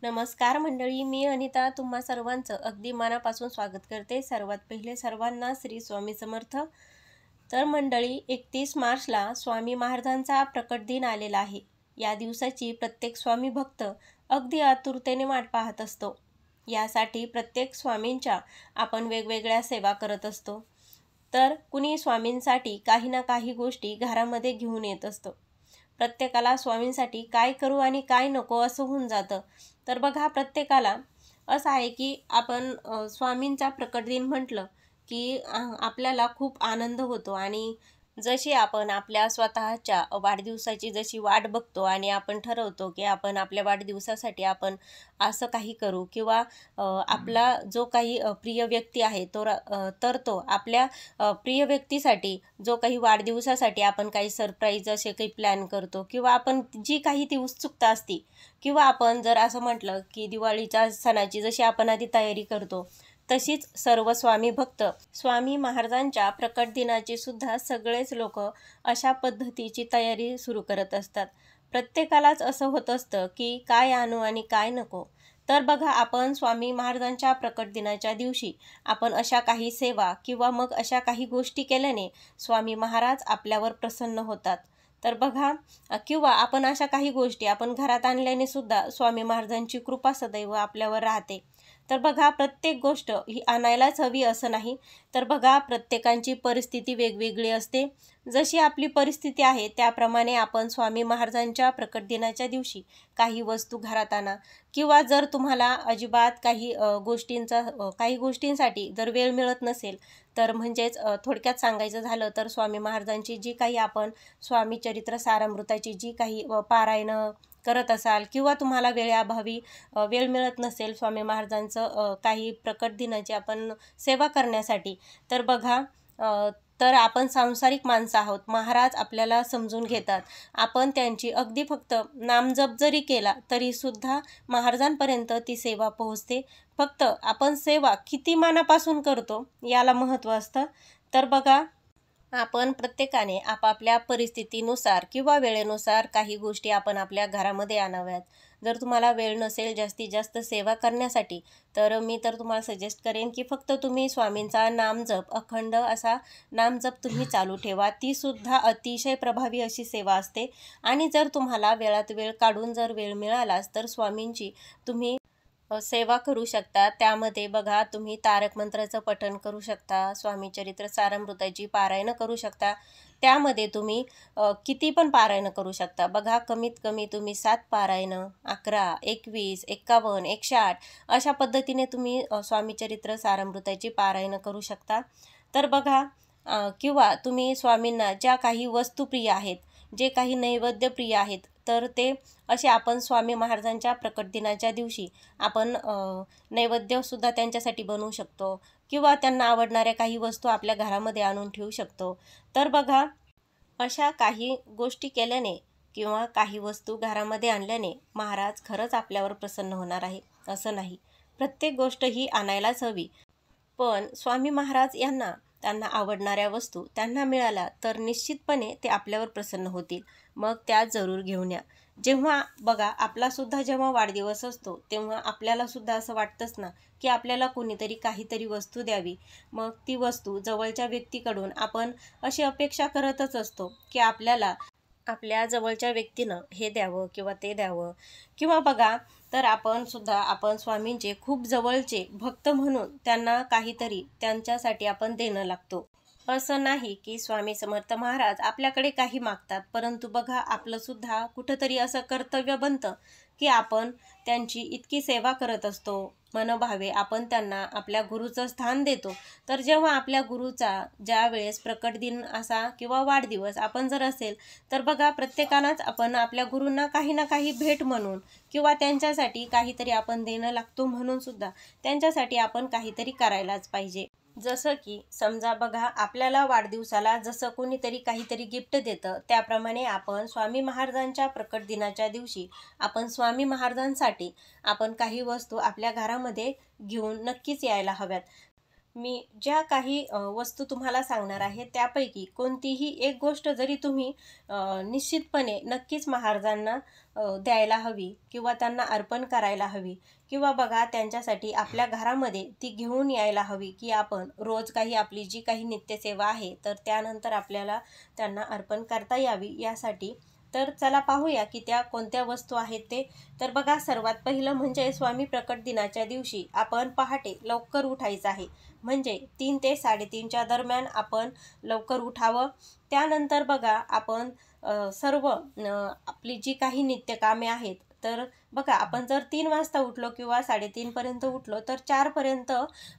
नमस्कार मंडळी, मी अनिता तुम्हा सर्वांचं अगदी मनापासून स्वागत करते. सर्वात पहिले सर्वांना श्री स्वामी समर्थ. तर मंडळी, 31 मार्चला स्वामी महाराजांचा प्रकट दिन आलेला आहे. या दिवसाची प्रत्येक स्वामी भक्त अगदी आतुरतेने वाट पाहत असतो. यासाठी प्रत्येक स्वामींच्या आपण वेगवेगळ्या सेवा करत असतो. तर कुणी स्वामींसाठी काही ना काही गोष्टी घरामध्ये घेऊन येत असतो. प्रत्येकाला स्वामींसाठी काय करू आणि काय नको असं होऊन जातं. तर बघा, प्रत्येकाला असं आहे की आपण स्वामींचा प्रकट दिन म्हटलं की आपल्याला खूप आनंद होतो आणि जशी आपण आपल्या स्वतःच्या वाढदिवसाची जशी वाट बघतो आणि आपण ठरवतो की आपण आपल्या वाढदिवसासाठी आपण असं काही करू किंवा आपला जो काही प्रिय व्यक्ती आहे तर तो आपल्या प्रिय व्यक्तीसाठी जो काही वाढदिवसासाठी आपण काही सरप्राईज असे काही प्लॅन करतो किंवा आपण जी काही ती उत्सुकता असते किंवा आपण जर असं म्हटलं की दिवाळीच्या सणाची जशी आपण आधी तयारी करतो तशीच सर्व स्वामी भक्त स्वामी महाराजांच्या प्रकट दिनाची सुद्धा सगळेच लोक अशा पद्धतीची तयारी सुरू करत असतात. प्रत्येकालाच असं होत असतं की काय आणू आणि काय नको. तर बघा, आपण स्वामी महाराजांच्या प्रकट दिनाच्या दिवशी आपण अशा काही सेवा किंवा मग अशा काही गोष्टी केल्याने स्वामी महाराज आपल्यावर प्रसन्न होतात. तर बघा, किंवा आपण अशा काही गोष्टी आपण घरात आणल्याने सुद्धा स्वामी महाराजांची कृपा सदैव आपल्यावर राहते. तर बघा, प्रत्येक गोष्ट ही आणायलाच हवी असं नाही. तर बघा, प्रत्येकांची परिस्थिती वेगवेगळी असते. जशी आपली परिस्थिती आहे त्याप्रमाणे आपण स्वामी महाराजांच्या प्रकट दिनाच्या दिवशी काही वस्तू घरात आणा किंवा जर तुम्हाला अजिबात काही गोष्टींसाठी जर वेळ मिळत नसेल तर म्हणजेच थोडक्यात सांगायचं झालं तर स्वामी महाराजांची जी काही आपण स्वामी चरित्र सारामृताची जी काही पारायणं करत असाल किंवा तुम्हाला वेळेअभावी वेळ मिळत नसेल स्वामी महाराजांचं काही प्रकट दिनाची आपण सेवा करण्यासाठी, तर बघा, तर आपण सांसारिक माणसं आहोत. महाराज आपल्याला समजून घेतात. आपण त्यांची अगदी फक्त नामजप जरी केला तरीसुद्धा महाराजांपर्यंत ती सेवा पोहोचते. फक्त आपण सेवा किती मनापासून करतो याला महत्त्व असतं. तर बघा, आपण प्रत्येकाने आपापल्या परिस्थितीनुसार किंवा वेळेनुसार काही गोष्टी आपण आपल्या घरामध्ये आणाव्यात. जर तुम्हाला वेळ नसेल जास्तीत जास्त सेवा करण्यासाठी तर मी तर तुम्हाला सजेस्ट करेन की फक्त तुम्ही स्वामींचा नामजप, अखंड असा नामजप तुम्ही चालू ठेवा. तीसुद्धा अतिशय प्रभावी अशी सेवा असते. आणि जर तुम्हाला वेळात वेळ काढून जर वेळ मिळालाच तर स्वामींची तुम्ही सेवा करू शकता. त्यामध्ये बघा, तुम्ही तारक मंत्राचं पठण करू शकता, स्वामी चरित्र सारामृताची पारायणं करू शकता. त्यामध्ये तुम्ही किती पण पारायणं करू शकता. बघा, कमीत कमी तुम्ही 7 पारायणं, 11, 21, 51, 108 अशा पद्धतीने तुम्ही स्वामी चरित्र सारामृताची पारायणं करू शकता. तर बघा, किंवा तुम्ही स्वामींना ज्या काही वस्तू प्रिय आहेत, जे काही नैवेद्य प्रिय आहेत, तर ते असे आपण स्वामी महाराजांच्या प्रकट दिनाच्या दिवशी आपण नैवेद्यसुद्धा त्यांच्यासाठी बनवू शकतो किंवा त्यांना आवडणाऱ्या काही वस्तू आपल्या घरामध्ये आणून ठेवू शकतो. तर बघा, अशा काही गोष्टी केल्याने किंवा काही वस्तू घरामध्ये आणल्याने महाराज खरंच आपल्यावर प्रसन्न होणार आहे असं नाही. प्रत्येक गोष्ट ही आणायलाच हवी. पण स्वामी महाराज यांना त्यांना आवडणाऱ्या वस्तू त्यांना मिळाल्या तर निश्चितपणे ते आपल्यावर प्रसन्न होतील. मग त्या जरूर घेऊन या. जेव्हा बघा, आपलासुद्धा जेव्हा वाढदिवस असतो तेव्हा आपल्यालासुद्धा असं वाटतंच ना की आपल्याला कोणीतरी काहीतरी वस्तू द्यावी. मग ती वस्तू जवळच्या व्यक्तीकडून आपण अशी अपेक्षा करतच असतो की आपल्याला आपल्या जवळच्या व्यक्तीनं हे द्यावं किंवा ते द्यावं. किंवा बघा, तर आपण स्वामींचे खूप जवळचे भक्त म्हणून त्यांना काहीतरी त्यांच्यासाठी आपण देणं लागतो. असं नाही की स्वामी समर्थ महाराज आपल्याकडे काही मागतात, परंतु बघा, आपलंसुद्धा कुठंतरी असं कर्तव्य बनतं की आपण त्यांची इतकी सेवा करत असतो. मनोभावे आपण त्यांना आपल्या गुरुचं स्थान देतो. तर जेव्हा आपल्या गुरुचा ज्या वेळेस प्रकट दिन असा किंवा वाढदिवस आपण जर असेल तर बघा, प्रत्येकालाच आपण आपल्या गुरूंना काही ना काही भेट म्हणून किंवा त्यांच्यासाठी काहीतरी आपण देणं लागतो म्हणून सुद्धा त्यांच्यासाठी आपण काहीतरी करायलाच पाहिजे. जसं की समजा बघा, आपल्याला वाढदिवसाला जसं कोणीतरी काहीतरी गिफ्ट देतं त्याप्रमाणे आपण स्वामी महाराजांच्या प्रकट दिनाच्या दिवशी आपण स्वामी महाराजांसाठी आपण काही वस्तू आपल्या घरामध्ये घेऊन नक्कीच यायला हव्यात. मी ज्या काही वस्तू तुम्हाला सांगणार आहे त्यापैकी कोणतीही एक गोष्ट जरी तुम्ही निश्चितपणे नक्कीच महाराजांना द्यायला हवी किंवा त्यांना अर्पण करायला हवी किंवा बघा त्यांच्यासाठी आपल्या घरामध्ये ती घेऊन यायला हवी, की आपण रोज काही आपली जी काही नित्यसेवा आहे तर त्यानंतर आपल्याला त्यांना अर्पण करता यावी यासाठी. तर चला पाहूया की त्या कोणत्या वस्तू आहेत ते. तर बघा, सर्वात पहिलं म्हणजे स्वामी प्रकट दिनाच्या दिवशी आपण पहाटे लवकर उठायचं आहे. म्हणजे 3 ते 3:30च्या दरम्यान आपण लवकर उठावं. त्यानंतर बघा आपण सर्व आपली जी काही नित्यकामे आहेत तर बघा, आपण जर 3 वाजता उठलो किंवा 3:30 पर्यंत उठलो तर 4 पर्यंत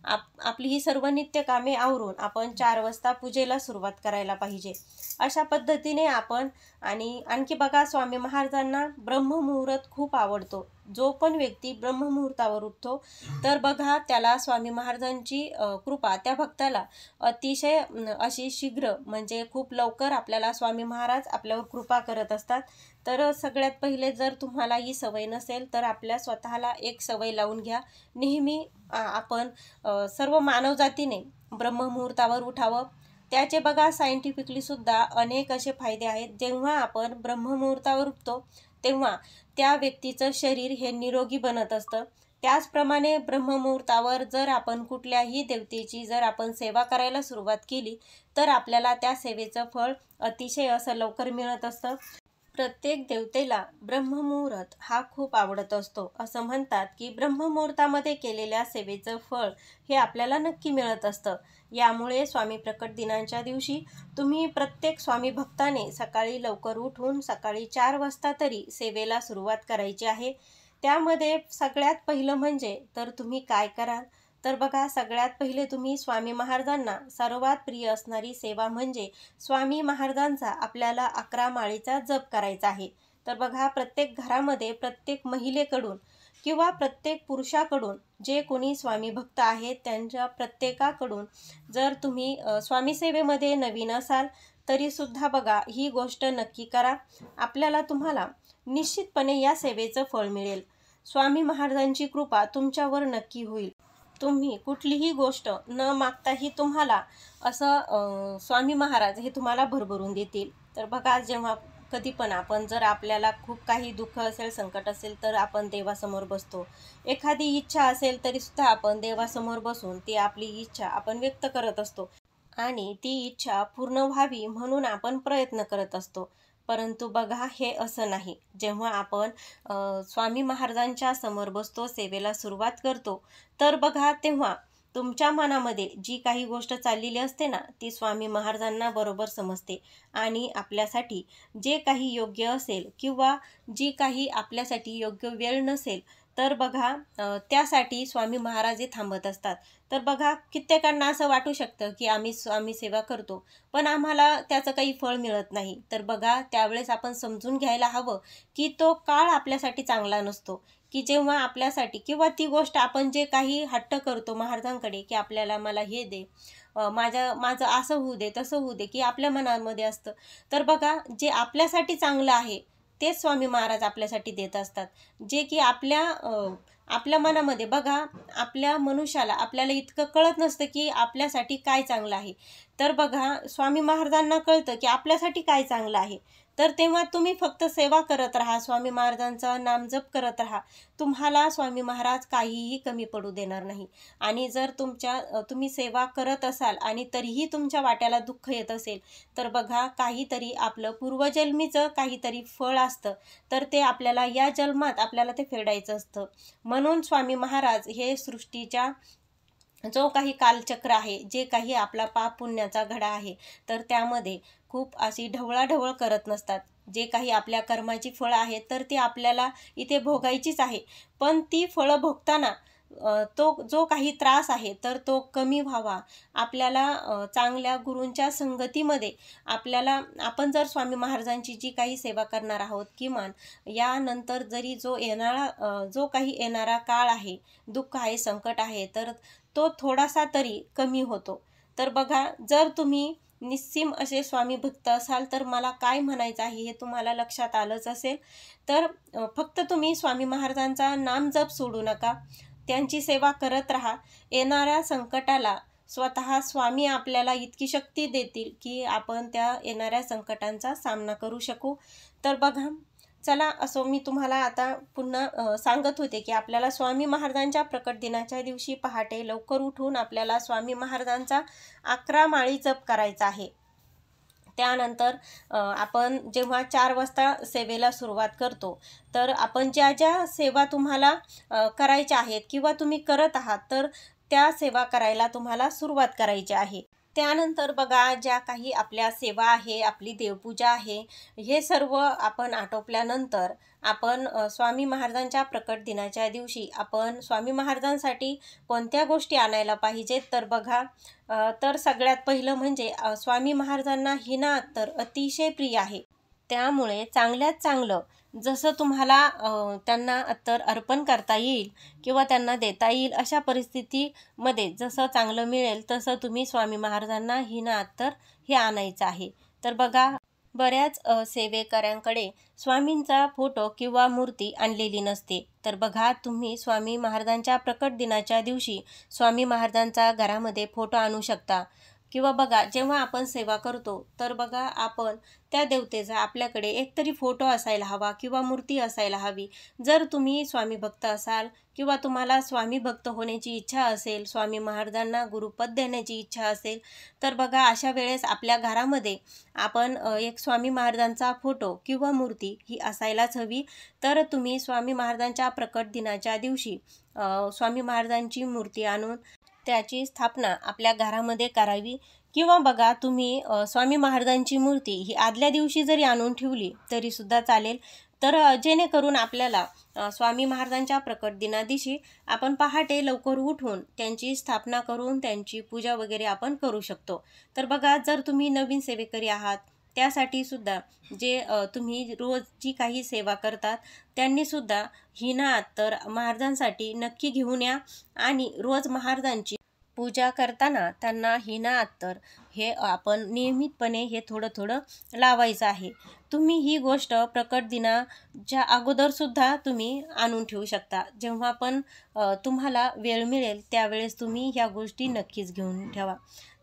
आपली ही सर्व नित्यकामे आवरून आपण 4 वाजता पूजेला सुरुवात करायला पाहिजे. अशा पद्धतीने आपण आणि आणखी बघा, स्वामी महाराजांना ब्रह्ममुहूर्त खूप आवडतो. जो पण व्यक्ती ब्रह्ममुहूर्तावर उठतो तर बघा त्याला स्वामी महाराजांची कृपा त्या भक्ताला अतिशय अशी शीघ्र म्हणजे खूप लवकर आपल्याला स्वामी महाराज आपल्यावर कृपा करत असतात. तर सगळ्यात पहिले जर तुम्हाला ही सवय नसेल तर आपल्या स्वतःला एक सवय लावून घ्या. नेहमी आपण सर्व मानवजातीने ब्रह्ममुहूर्तावर उठावं. त्याचे बघा सायंटिफिकली सुद्धा अनेक असे फायदे आहेत. जेव्हा आपण ब्रह्ममुहूर्तावर उठतो तेव्हा त्या व्यक्तीचं शरीर हे निरोगी बनत असतं. त्याचप्रमाणे ब्रह्ममुहूर्तावर जर आपण कुठल्याही देवतेची जर आपण सेवा करायला सुरुवात केली तर आपल्याला त्या सेवेचं फळ अतिशय असं लवकर मिळत असतं. प्रत्येक देवतेला ब्रह्ममुहूर्त हा खूप आवडत असतो. असं म्हणतात की ब्रह्ममुहूर्तामध्ये केलेल्या सेवेचं फळ हे आपल्याला नक्की मिळत असतं. यामुळे स्वामी प्रकट दिनाच्या दिवशी तुम्ही प्रत्येक स्वामी भक्ताने सकाळी लवकर उठून सकाळी 4 वाजता तरी सेवेला सुरुवात करायची आहे. त्यामध्ये सगळ्यात पहिलं म्हणजे तर तुम्ही काय कराल तर बघा, सगळ्यात पहिले तुम्ही स्वामी महाराजांना सर्वात प्रिय असणारी सेवा म्हणजे स्वामी महाराजांचा आपल्याला 11 माळेचा जप करायचा आहे. तर बघा, प्रत्येक घरामध्ये प्रत्येक महिलेकडून किंवा प्रत्येक पुरुषाकडून जे कोणी स्वामी भक्त आहेत त्यांच्या प्रत्येकाकडून जर तुम्ही स्वामी सेवेमध्ये नवीन असाल तरीसुद्धा बघा ही गोष्ट नक्की करा. आपल्याला तुम्हाला निश्चितपणे या सेवेचं फळ मिळेल. स्वामी महाराजांची कृपा तुमच्यावर नक्की होईल. तुम्ही कुठलीही गोष्ट न मागताही तुम्हाला असं स्वामी महाराज हे तुम्हाला भरभरून देतील. तर बघा, जेव्हा कधी पण आपण जर आपल्याला खूप काही दुःख असेल, संकट असेल तर आपण देवासमोर बसतो. एखादी इच्छा असेल तरीसुद्धा आपण देवासमोर बसून ती आपली इच्छा आपण व्यक्त करत असतो आणि ती इच्छा पूर्ण व्हावी म्हणून आपण प्रयत्न करत असतो. परंतु बघा, हे असं नाही. जेव्हा आपण स्वामी महाराजांच्या समोर बसतो, सेवेला सुरुवात करतो तर बघा तेव्हा तुमच्या मनामध्ये जी काही गोष्ट चाललेली असते ना ती स्वामी महाराजांना बरोबर समजते आणि आपल्यासाठी जे काही योग्य असेल किंवा जी काही आपल्यासाठी योग्य वेळ नसेल तर बघा त्यासाठी स्वामी महाराज हे थांबत असतात. तर बघा, कित्येकांना असं वाटू शकतं की आम्ही स्वामी सेवा करतो पण आम्हाला त्याचं काही फळ मिळत नाही. तर बघा, त्यावेळेस आपण समजून घ्यायला हवं की तो काळ आपल्यासाठी चांगला नसतो. की जेव्हा आपल्यासाठी किंवा ती गोष्ट आपण जे काही हट्ट करतो महाराजांकडे की आपल्याला मला हे दे, माझं असं होऊ दे तसं होऊ दे, की आपल्या मनामध्ये असतं. तर बघा, जे आपल्यासाठी चांगलं आहे तेच स्वामी महाराज आपल्यासाठी देत असतात. जे की आपल्या मनामध्ये बघा, आपल्या मनुष्याला आपल्याला इतकं कळत नसतं की आपल्यासाठी काय चांगलं आहे. तर बघा, स्वामी महाराजांना कळतं की आपल्यासाठी काय चांगलं आहे. तर तेव्हा तुम्ही फक्त सेवा करत राहा, स्वामी महाराजांचा नामजप करत राहा. तुम्हाला स्वामी महाराज काहीही कमी पडू देणार नाही. आणि जर तुम्ही सेवा करत असाल आणि तरीही तुमच्या वाट्याला दुःख येत असेल तर बघा, काहीतरी आपलं पूर्वजन्मीचं काहीतरी फळ असतं तर ते आपल्याला या जन्मात आपल्याला ते फेडायचं असतं. म्हणून स्वामी महाराज हे सृष्टीच्या जो काही कालचक्र आहे, जे काही आपला पाप पुण्याचा घडा आहे तर त्यामध्ये खूप अशी ढवळाढवळ करत नसतात. जे काही आपल्या कर्माची फळं आहेत तर ती आपल्याला इथे भोगायचीच आहे. पण ती फळं भोगताना तो जो काही त्रास आहे तर तो कमी व्हावा. आपल्याला चांगल्या गुरूंच्या संगतीमध्ये आपण जर स्वामी महाराजांची जी काही सेवा करणार आहोत, किमान यानंतर जरी जो काही येणारा काळ आहे, दुःख आहे, संकट आहे तर तो थोडासा तरी कमी होतो. तर बघा, जर तुम्ही निस्सीम असे स्वामी भक्त असाल तर मला काय म्हणायचं आहे हे तुम्हाला लक्षात आलंच असेल. तर फक्त तुम्ही स्वामी महाराजांचा नामजप सोडू नका, त्यांची सेवा करत राहा. येणाऱ्या संकटाला स्वतः स्वामी आपल्याला इतकी शक्ती देतील की आपण त्या येणाऱ्या संकटांचा सामना करू शकू। तर बघा, चला असो मी तुम्हाला आता पुन्हा सांगत होते की आपल्याला स्वामी महाराजांच्या प्रकट दिनाच्या दिवशी पहाटे लवकर उठून आपल्याला स्वामी महाराजांचा 11 माळी जप करायचा आहे। त्यानंतर आपण जेव्हा 4 वाजता सेवेला सुरुवात करतो, तर आपण ज्या ज्या सेवा तुम्हाला करायच्या आहेत किंवा तुम्ही करत आहात, तर त्या सेवा करायला तुम्हाला सुरुवात करायची आहे। त्यानंतर बघा, ज्या काही आपल्या सेवा आहे, आपली देवपूजा आहे, हे सर्व आपण आटोपल्यानंतर आपण स्वामी महाराजांच्या प्रकट दिनाच्या दिवशी आपण स्वामी महाराजांसाठी कोणत्या गोष्टी आणायला पाहिजेत, तर बघा, तर सगळ्यात पहिलं म्हणजे स्वामी महाराजांना हिना अत्तर अतिशय प्रिय आहे। त्यामुळे चांगल्यात चांगलं जसं तुम्हाला त्यांना अत्तर अर्पण करता येईल किंवा त्यांना देता येईल अशा परिस्थितीमध्ये जसं चांगलं मिळेल तसं तुम्ही स्वामी महाराजांना हिना अत्तर हे आणायचं आहे। तर बघा, बऱ्याच सेवेकऱ्यांकडे स्वामींचा फोटो किंवा मूर्ती आणलेली नसते। तर बघा, तुम्ही स्वामी महाराजांच्या प्रकट दिनाच्या दिवशी स्वामी महाराजांचा घरामध्ये फोटो आणू शकता। किंवा बघा, जेव्हा आपण सेवा करतो तर बघा, आपण त्या देवतेचा आपल्याकडे एकतरी फोटो असायला हवा किंवा मूर्ती असायला हवी। जर तुम्ही स्वामी भक्त असाल किंवा तुम्हाला स्वामी भक्त होण्याची इच्छा असेल, स्वामी महाराजांना गुरुपद देण्याची इच्छा असेल, तर बघा, अशा वेळेस आपल्या घरामध्ये आपण एक स्वामी महाराजांचा फोटो किंवा मूर्ती ही असायलाच हवी। तर तुम्ही स्वामी महाराजांच्या प्रकट दिनाच्या दिवशी स्वामी महाराजांची मूर्ती आणून त्याची स्थापना आपल्या घरामध्ये करावी। किंवा बघा, तुम्ही स्वामी महाराजांची मूर्ती ही आदल्या दिवशी जरी आणून ठेवली तरीसुद्धा चालेल। तर जेणेकरून आपल्याला स्वामी महाराजांच्या प्रकट दिनादिवशी आपण पहाटे लवकर उठून त्यांची स्थापना करून त्यांची पूजा वगैरे आपण करू शकतो। तर बघा, जर तुम्ही नवीन सेवेकरी आहात, त्यासाठी सुद्धा जे तुम्ही रोज जी काही सेवा करतात त्यांनीसुद्धा हिना अत्तर महाराजांसाठी नक्की घेऊन या आणि रोज महाराजांची पूजा करताना त्यांना हिना अत्तर हे आपण नियमितपणे हे थोडं थोडं लावायचं आहे। तुम्ही ही गोष्ट प्रकट दिनाच्या अगोदरसुद्धा तुम्ही आणून ठेवू शकता। जेव्हा पण तुम्हाला वेळ मिळेल त्यावेळेस तुम्ही ह्या गोष्टी नक्कीच घेऊन ठेवा।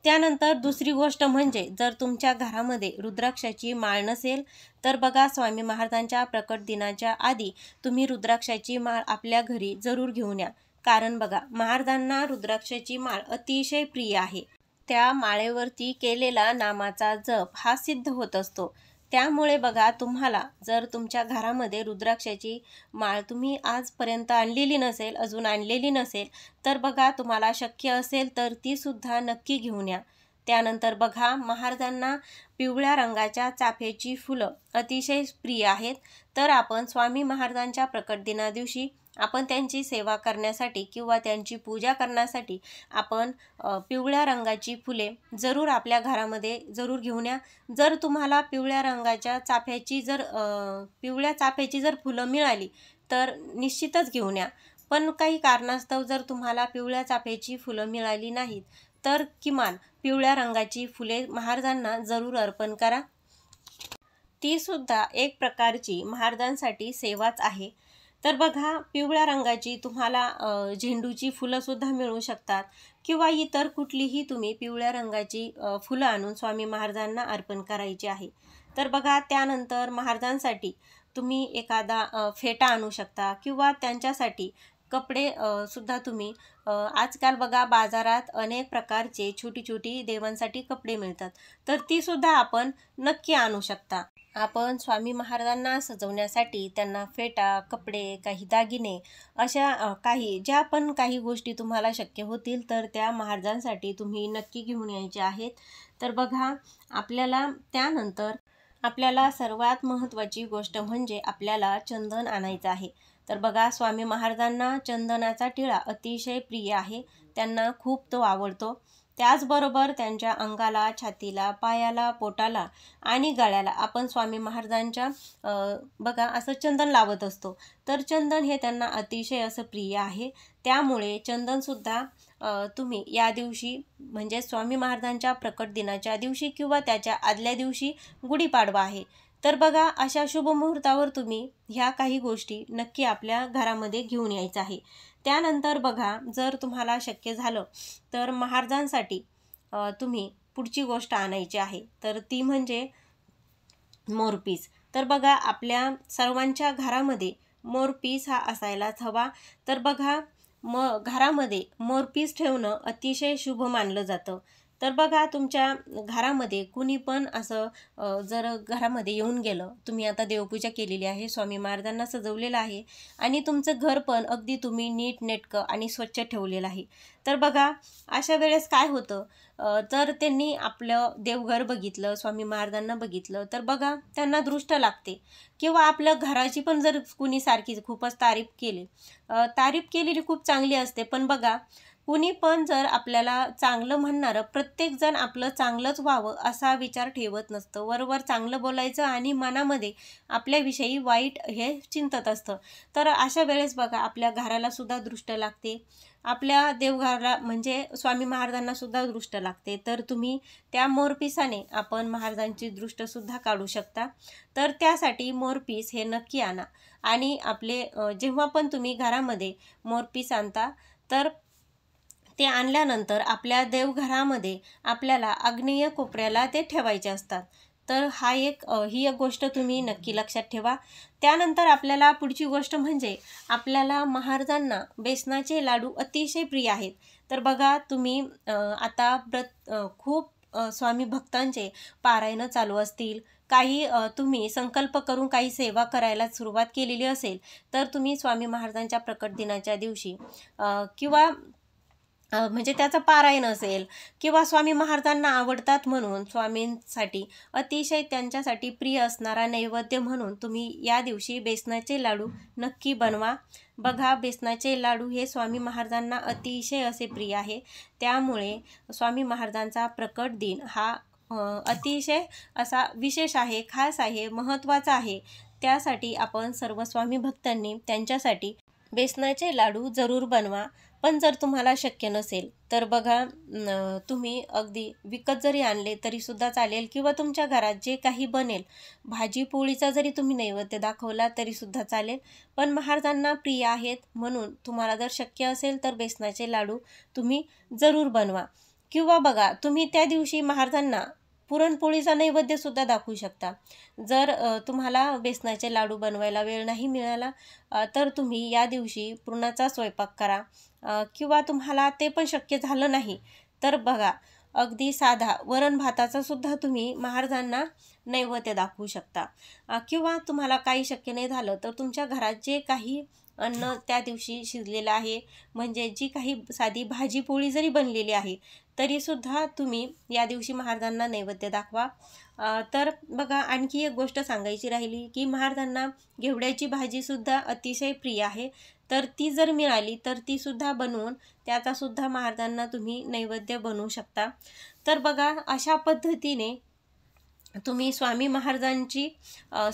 त्यानंतर दुसरी गोष्ट म्हणजे, जर तुमच्या घरामध्ये रुद्राक्षाची माळ नसेल तर बघा, स्वामी महाराजांच्या प्रकट दिनाच्या आधी तुम्ही रुद्राक्षाची माळ आपल्या घरी जरूर घेऊन या। कारण बघा, महाराजांना रुद्राक्षाची माळ अतिशय प्रिय आहे। त्या माळेवरती केलेला नामाचा जप हा सिद्ध होत असतो। त्यामुळे बघा, तुम्हाला जर तुमच्या घरामध्ये रुद्राक्षाची माळ तुम्ही आजपर्यंत आणलेली नसेल, अजून आणलेली नसेल, तर बघा, तुम्हाला शक्य असेल तर ती सुद्धा नक्की घेऊन या। त्यानंतर बघा, महाराजांना पिवळ्या रंगाच्या चाफ्याची फुलं अतिशय प्रिय आहेत। तर आपण स्वामी महाराजांच्या प्रकट दिनादिवशी आपण त्यांची सेवा करण्यासाठी किंवा त्यांची पूजा करण्यासाठी आपण पिवळ्या रंगाची फुले जरूर आपल्या घरामध्ये जरूर घेऊन या। जर तुम्हाला पिवळ्या रंगाच्या पिवळ्या चाफ्याची जर फुलं मिळाली तर निश्चितच घेऊन या। पण काही कारणास्तव जर तुम्हाला पिवळ्या चाफ्याची फुलं मिळाली नाहीत तर किमान पिवळ्या रंगाची फुले महाराजांना जरूर अर्पण करा। ती सुद्धा एक प्रकारची महाराजांसाठी सेवाच आहे। तर बघा, पिवळ्या रंगाची तुम्हाला झेंडूची फुलंसुद्धा मिळू शकतात किंवा इतर कुठलीही तुम्ही पिवळ्या रंगाची फुलं आणून स्वामी महाराजांना अर्पण करायची आहे। तर बघा, त्यानंतर महाराजांसाठी तुम्ही एखादा फेटा आणू शकता किंवा त्यांच्यासाठी कपडे सुद्धा तुम्ही आजकाल बघा, बाजारात अनेक प्रकारचे छोटी छोटी देवांसाठी कपडे मिळतात, तर ती सुद्धा आपण नक्की आणू शकता। आपण स्वामी महाराजांना सजवण्यासाठी त्यांना फेटा, कपडे, काही दागिने अशा ज्या पण काही गोष्टी तुम्हाला शक्य होतील तर त्या महाराजांसाठी तुम्ही नक्की घेऊन यायच्या आहेत। तर बघा, त्यानंतर आपल्याला सर्वात महत्त्वाची गोष्ट म्हणजे आपल्याला चंदन आणायचं आहे। तर बघा, स्वामी महाराजांना चंदनाचा टिळा अतिशय प्रिय आहे, त्यांना खूप तो आवडतो। त्याचबरोबर त्यांच्या अंगाला, छातीला, पायाला, पोटाला आणि गळ्याला आपण स्वामी महाराजांच्या बघा असं चंदन लावत असतो। तर चंदन हे त्यांना अतिशय असं प्रिय आहे। त्यामुळे चंदनसुद्धा तुम्ही या दिवशी म्हणजे स्वामी महाराजांच्या प्रकट दिनाच्या दिवशी किंवा त्याच्या आदल्या दिवशी गुढीपाडवा आहे तर बघा, अशा शुभ मुहूर्तावर तुम्ही ह्या काही गोष्टी नक्की आपल्या घरामध्ये घेऊन यायचं आहे. त्यानंतर बघा, जर तुम्हाला शक्य झालं तर महाराजांसाठी तुम्ही पुढची गोष्ट आणायची आहे, तर ती म्हणजे मोरपीस. तर बघा, आपल्या सर्वांच्या घरामध्ये मोरपीस हा असायलाच हवा. तर बघा, घरामध्ये मोरपीस ठेवणं अतिशय शुभ मानलं जातं. तर बघा, तुमच्या घरामध्ये कुणी पण असं जर घरामध्ये येऊन गेलं, तुम्ही आता देवपूजा केलेली आहे, स्वामी महाराजांना सजवलेलं आहे आणि तुमचं घर पण अगदी तुम्ही नीटनेटकं आणि स्वच्छ ठेवलेलं आहे. तर बघा, अशा वेळेस काय होतं, जर त्यांनी आपलं देवघर बघितलं, स्वामी महाराजांना बघितलं, तर बघा, त्यांना दृष्ट लागते. किंवा आपल्या घराची पण जर कुणी सारखी खूपच तारीफ केली, तारीफ केलेली खूप चांगली असते, पण बघा, कुणी पण जर आपल्याला चांगलं म्हणणारं, प्रत्येकजण आपलं चांगलंच व्हावं असा विचार ठेवत नसतं. वरवर चांगलं बोलायचं आणि मनामध्ये आपल्याविषयी वाईट हे चिंतत असतं. तर अशा वेळेस बघा, आपल्या घराला सुद्धा दृष्ट लागते, आपल्या देवघराला म्हणजे स्वामी महाराजांना सुद्धा दृष्ट लागते. तर तुम्ही त्या मोरपिसाने आपण महाराजांची दृष्टसुद्धा काढू शकता. तर त्यासाठी मोरपीस हे नक्की आणा. आणि आपले जेव्हा पण तुम्ही घरामध्ये मोरपीस आणता, तर ते आणल्यानंतर आपल्या देवघरामध्ये आपल्याला आग्नेय कोपऱ्याला ते ठेवायचे असतात. तर ही एक गोष्ट तुम्ही नक्की लक्षात ठेवा. त्यानंतर आपल्याला पुढची गोष्ट म्हणजे आपल्याला महाराजांना बेसनाचे लाडू अतिशय प्रिय आहेत. तर बघा, तुम्ही आता खूप स्वामी भक्तांचे पारायण चालू असतील, काही तुम्ही संकल्प करून काही सेवा करायला सुरुवात केलेली असेल, तर तुम्ही स्वामी महाराजांच्या प्रकट दिनाच्या दिवशी किंवा म्हणजे त्याचं पारायण असेल किंवा स्वामी महाराजांना आवडतात म्हणून स्वामींसाठी अतिशय त्यांच्यासाठी प्रिय असणारा नैवेद्य म्हणून तुम्ही या दिवशी बेसनाचे लाडू नक्की बनवा. बघा, बेसनाचे लाडू हे स्वामी महाराजांना अतिशय असे प्रिय आहे. त्यामुळे स्वामी महाराजांचा प्रकट दिन हा अतिशय असा विशेष आहे, खास आहे, महत्त्वाचा आहे. त्यासाठी आपण सर्व स्वामी भक्तांनी त्यांच्यासाठी बेसनाचे लाडू जरूर बनवा. पण जर तुम्हाला शक्य नसेल तर बघा, तुम्ही अगदी विकत जरी आणले तरीसुद्धा चालेल किंवा तुमच्या घरात जे काही बनेल, भाजी पोळीचा जरी तुम्ही नैवेद्य दाखवला तरीसुद्धा चालेल. पण महाराजांना प्रिय आहेत म्हणून तुम्हाला जर शक्य असेल तर बेसनाचे लाडू तुम्ही जरूर बनवा. किंवा बघा, तुम्ही त्या दिवशी महाराजांना पुरणपोळीचा नैवेद्यसुद्धा दाखवू शकता. जर तुम्हाला बेसनाचे लाडू बनवायला वेळ नाही मिळाला, तर तुम्ही या दिवशी पुरणाचा स्वयंपाक करा. किंवा तुम्हाला ते पण शक्य झालं नाही, तर बघा, अगदी साधा वरण भाताचा सुद्धा तुम्ही महाराजांना नैवेद्य दाखवू शकता. किंवा तुम्हाला काही शक्य नाही झालं तर तुमच्या घरात जे काही अन्न त्या दिवशी शिजलेलं आहे, म्हणजे जी काही साधी भाजी पोळी जरी बनलेली आहे, तरीसुद्धा तुम्ही या दिवशी महाराजांना नैवेद्य दाखवा. तर बघा, आणखी एक गोष्ट सांगायची राहिली की महाराजांना घेवड्याची भाजीसुद्धा अतिशय प्रिय आहे. तर ती जर मिळाली तर तीसुद्धा बनवून त्याचासुद्धा महाराजांना तुम्ही नैवेद्य बनवू शकता. तर बघा, अशा पद्धतीने तुम्ही स्वामी महाराजांची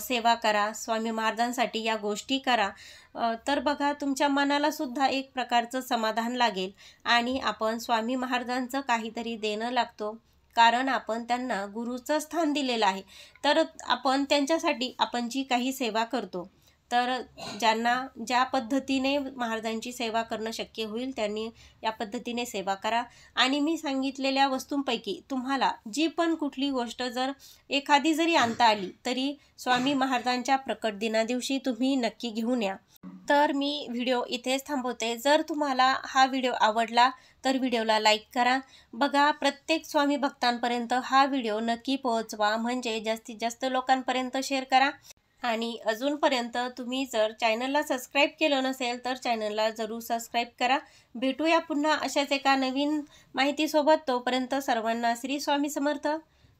सेवा करा, स्वामी महाराजांसाठी या गोष्टी करा. तर बघा, तुमच्या मनाला सुद्धा एक प्रकारचं समाधान लागेल आणि आपण स्वामी महाराजांचं काहीतरी देणं लागतो, कारण आपण त्यांना गुरुचं स्थान दिलेलं आहे. तर आपण त्यांच्यासाठी आपण जी काही सेवा करतो, तर ज्यांना ज्या पद्धतीने महाराजांची सेवा करणं शक्य होईल त्यांनी या पद्धतीने सेवा करा. आणि मी सांगितलेल्या वस्तूंपैकी तुम्हाला जी पण कुठली गोष्ट जर एखादी जरी आणता आली तरी स्वामी महाराजांच्या प्रकट दिनादिवशी तुम्ही नक्की घेऊन या. तर मी व्हिडिओ इथेच थांबवते. जर तुम्हाला हा व्हिडिओ आवडला तर व्हिडिओला लाईक करा. बघा, प्रत्येक स्वामी भक्तांपर्यंत हा व्हिडिओ नक्की पोहोचवा, म्हणजे जास्तीत जास्त लोकांपर्यंत शेअर करा. आणि अजूनपर्यंत तुम्ही जर चॅनलला सबस्क्राईब केलं नसेल तर चॅनलला जरूर सबस्क्राईब करा. भेटूया पुन्हा अशाच एका नवीन माहितीसोबत. तोपर्यंत सर्वांना श्री स्वामी समर्थ.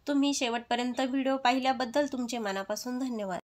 तुम्ही शेवटपर्यंत व्हिडिओ पाहिल्याबद्दल तुमचे मनापासून धन्यवाद.